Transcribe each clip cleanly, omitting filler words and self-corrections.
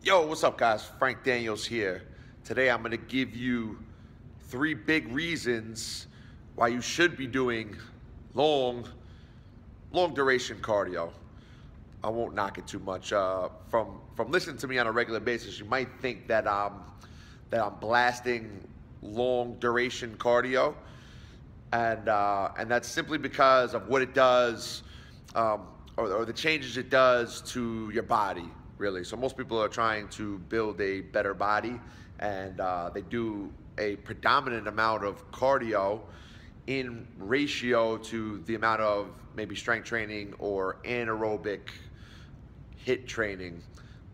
Yo, what's up, guys? Frank Daniels here. Today I'm going to give you 3 big reasons why you should be doing long duration cardio. I won't knock it too much. From listening to me on a regular basis, you might think that I'm blasting long duration cardio, and that's simply because of what it does, or the changes it does to your body. Really. So most people are trying to build a better body, and they do a predominant amount of cardio in ratio to the amount of maybe strength training or anaerobic HIIT training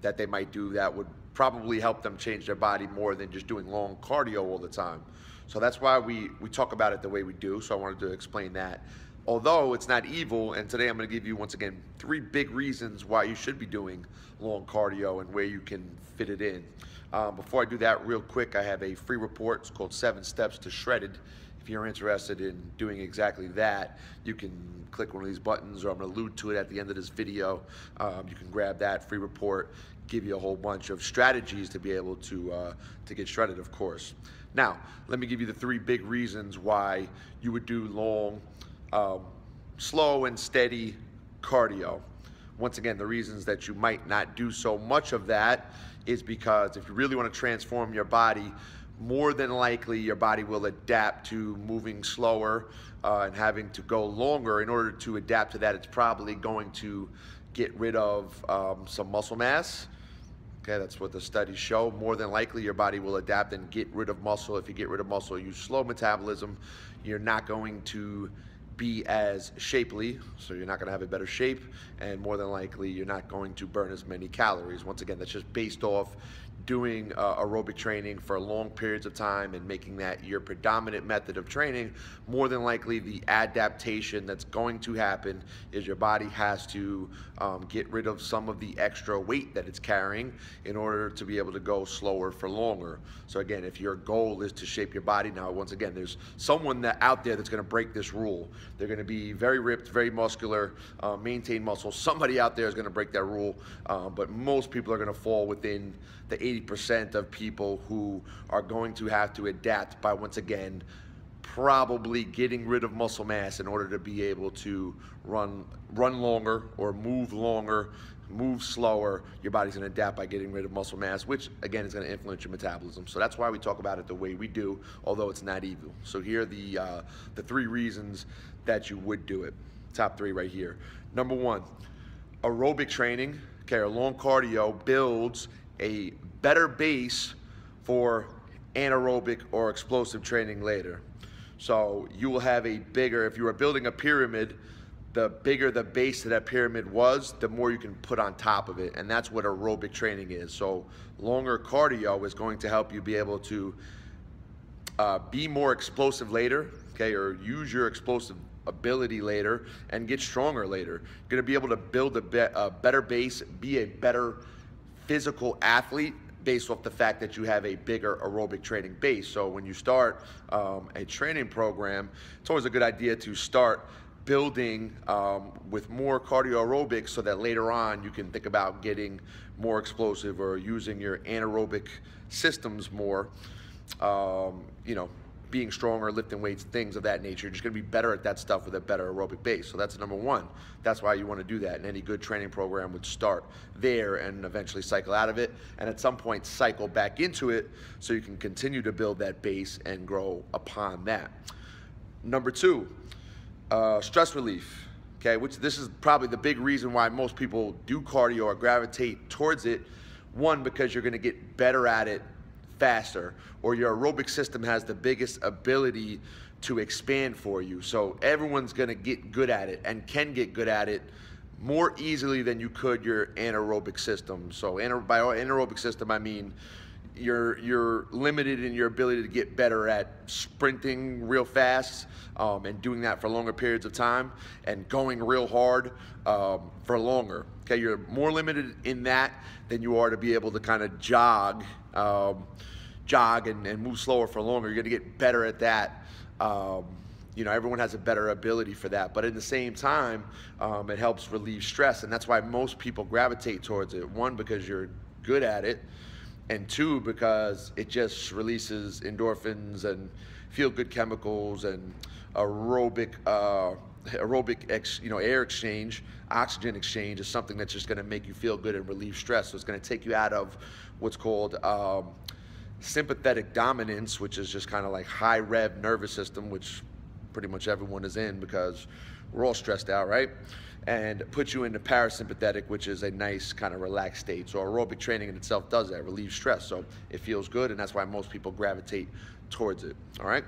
that they might do that would probably help them change their body more than just doing long cardio all the time. So that's why we talk about it the way we do. So I wanted to explain that. Although it's not evil, and today I'm going to give you, once again, 3 big reasons why you should be doing long cardio and where you can fit it in. Before I do that, real quick, I have a free report. It's called 7 Steps to Shredded. If you're interested in doing exactly that, you can click one of these buttons, or I'm going to allude to it at the end of this video. You can grab that free report, give you a whole bunch of strategies to be able to get shredded, of course. Now, let me give you the 3 big reasons why you would do long slow and steady cardio. Once again, the reasons that you might not do so much of that is because if you really want to transform your body, more than likely your body will adapt to moving slower and having to go longer. In order to adapt to that, it's probably going to get rid of some muscle mass. Okay, that's what the studies show. More than likely, your body will adapt and get rid of muscle. If you get rid of muscle, you slow metabolism. You're not going to be as shapely, so you're not going to have a better shape, and more than likely you're not going to burn as many calories. Once again, that's just based off doing aerobic training for long periods of time and making that your predominant method of training. More than likely the adaptation that's going to happen is your body has to get rid of some of the extra weight that it's carrying in order to be able to go slower for longer. So again, if your goal is to shape your body, now once again, there's someone out there that's going to break this rule. They're going to be very ripped, very muscular, maintain muscle. Somebody out there is going to break that rule, but most people are going to fall within the 80% of people who are going to have to adapt by, once again, probably getting rid of muscle mass in order to be able to run longer or move longer, move slower. Your body's going to adapt by getting rid of muscle mass, which again is going to influence your metabolism. So that's why we talk about it the way we do, although it's not evil. So here are the 3 reasons that you would do it. Top 3 right here. Number 1, aerobic training, okay, or long cardio builds a better base for anaerobic or explosive training later. So you will have a bigger, if you were building a pyramid, the bigger the base of that pyramid was, the more you can put on top of it. And that's what aerobic training is. So longer cardio is going to help you be able to be more explosive later, okay, or use your explosive ability later and get stronger later. You're going to be able to build a better base, be a better physical athlete based off the fact that you have a bigger aerobic training base. So when you start a training program, it's always a good idea to start building with more cardio aerobics so that later on you can think about getting more explosive or using your anaerobic systems more, you know, being stronger, lifting weights, things of that nature. You're just going to be better at that stuff with a better aerobic base. So that's number 1. That's why you want to do that. And any good training program would start there and eventually cycle out of it, and at some point cycle back into it so you can continue to build that base and grow upon that. Number 2, stress relief. Okay, which this is probably the big reason why most people do cardio or gravitate towards it. 1, because you're going to get better at it faster, or your aerobic system has the biggest ability to expand for you. So everyone's going to get good at it and can get good at it more easily than you could your anaerobic system. So by anaerobic system, I mean you're limited in your ability to get better at sprinting real fast and doing that for longer periods of time and going real hard for longer. Okay, you're more limited in that than you are to be able to kind of jog and move slower for longer. You're going to get better at that. You know, everyone has a better ability for that, but at the same time, it helps relieve stress, and that's why most people gravitate towards it. 1, because you're good at it, and two, because it just releases endorphins and feel-good chemicals and aerobic air exchange, oxygen exchange is something that's just going to make you feel good and relieve stress. So it's going to take you out of what's called sympathetic dominance, which is just kind of like high rev nervous system, which pretty much everyone is in because we're all stressed out, right? And put you into parasympathetic, which is a nice kind of relaxed state. So aerobic training in itself does that, relieves stress. So it feels good, and that's why most people gravitate towards it, all right?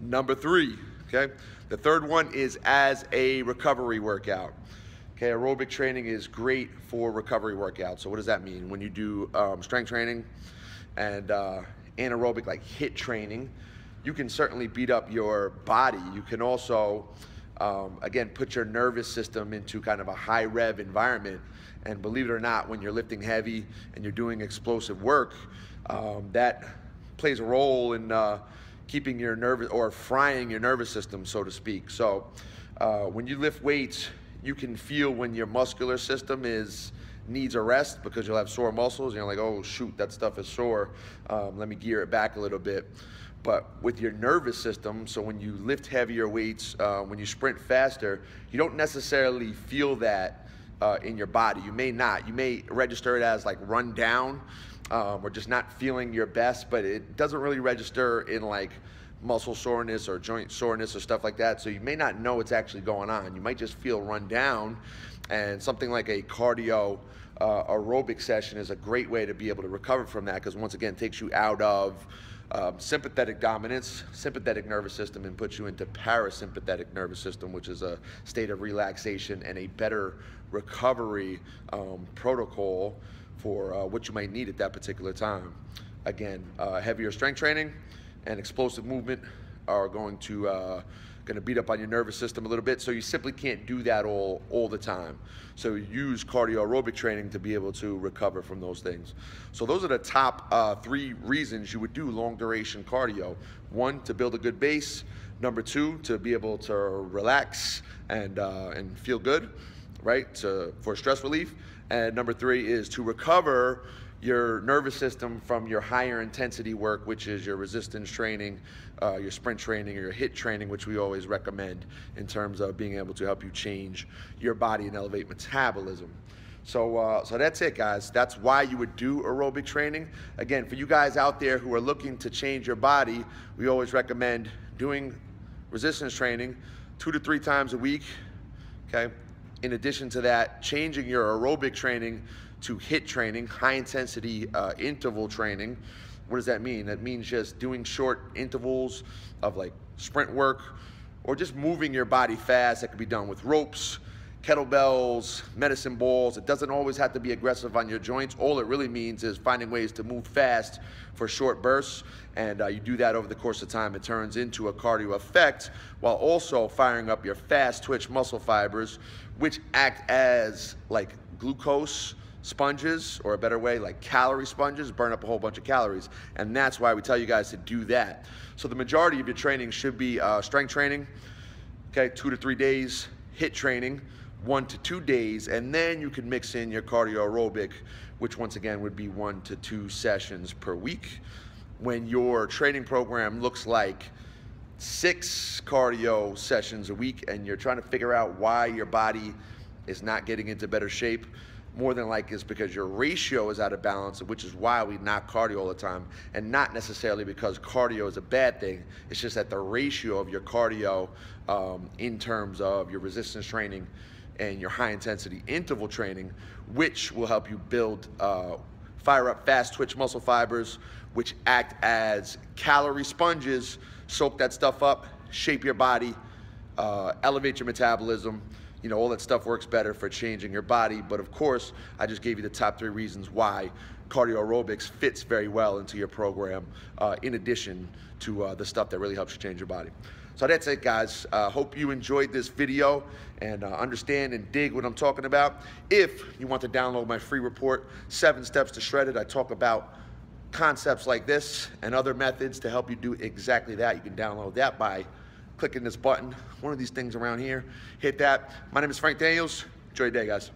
Number 3, okay? The third one is as a recovery workout. Okay, aerobic training is great for recovery workouts. So what does that mean? When you do strength training and anaerobic like HIIT training, you can certainly beat up your body. You can also, again, put your nervous system into kind of a high rev environment. And believe it or not, when you're lifting heavy and you're doing explosive work, that plays a role in keeping your nervous, or frying your nervous system, so to speak. So when you lift weights, you can feel when your muscular system needs a rest because you'll have sore muscles and you're like, oh shoot, that stuff is sore. Let me gear it back a little bit. But with your nervous system, so when you lift heavier weights, when you sprint faster, you don't necessarily feel that in your body. You may not. You may register it as like run down or just not feeling your best, but it doesn't really register in like muscle soreness or joint soreness or stuff like that. So you may not know what's actually going on. You might just feel run down, and something like a cardio aerobic session is a great way to be able to recover from that, because once again, it takes you out of sympathetic dominance, sympathetic nervous system, and puts you into parasympathetic nervous system, which is a state of relaxation and a better recovery protocol for what you might need at that particular time. Again, heavier strength training and explosive movement are going to beat up on your nervous system a little bit, so you simply can't do that all the time. So use cardio aerobic training to be able to recover from those things. So those are the top 3 reasons you would do long duration cardio. 1, to build a good base. Number 2, to be able to relax and feel good, right? For stress relief. And number 3 is to recover your nervous system from your higher intensity work, which is your resistance training, your sprint training, or your HIIT training, which we always recommend in terms of being able to help you change your body and elevate metabolism. So that's it, guys. That's why you would do aerobic training. Again, for you guys out there who are looking to change your body, we always recommend doing resistance training 2 to 3 times a week, okay? In addition to that, changing your aerobic training to HIIT training, high intensity interval training. What does that mean? That means just doing short intervals of like sprint work, or just moving your body fast. That can be done with ropes, kettlebells, medicine balls. It doesn't always have to be aggressive on your joints. All it really means is finding ways to move fast for short bursts, and you do that over the course of time. It turns into a cardio effect while also firing up your fast twitch muscle fibers, which act as like glucose sponges, or a better way, like calorie sponges, burn up a whole bunch of calories. And that's why we tell you guys to do that. So the majority of your training should be strength training, okay, 2 to 3 days, HIIT training, 1 to 2 days, and then you can mix in your cardio aerobic, which once again would be 1 to 2 sessions per week. When your training program looks like 6 cardio sessions a week and you're trying to figure out why your body is not getting into better shape, more than likely it's because your ratio is out of balance, which is why we knock cardio all the time, and not necessarily because cardio is a bad thing. It's just that the ratio of your cardio in terms of your resistance training and your high intensity interval training, which will help you build, fire up fast twitch muscle fibers, which act as calorie sponges, soak that stuff up, shape your body, elevate your metabolism. You know, all that stuff works better for changing your body. But of course, I just gave you the top 3 reasons why cardio aerobics fits very well into your program, in addition to the stuff that really helps you change your body. So that's it, guys. Hope you enjoyed this video and understand and dig what I'm talking about. If you want to download my free report, 7 Steps to Shred It, I talk about concepts like this and other methods to help you do exactly that. You can download that by clicking this button, one of these things around here. Hit that. My name is Frank Daniels. Enjoy your day, guys.